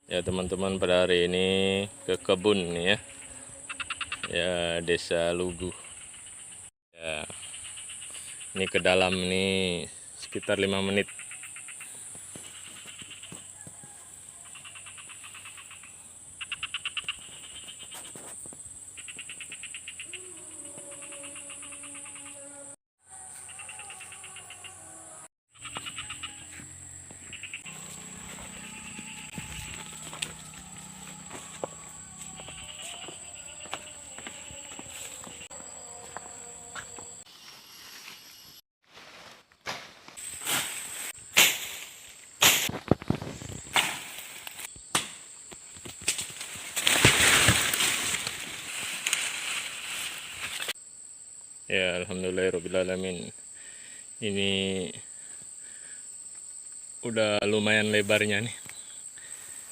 Ya teman-teman, pada hari ini ke kebun nih ya. Ya, Desa Lugu. Ya, ini ke dalam nih sekitar 5 menit. Ya, alhamdulillahirobbilalamin. Ini udah lumayan lebarnya nih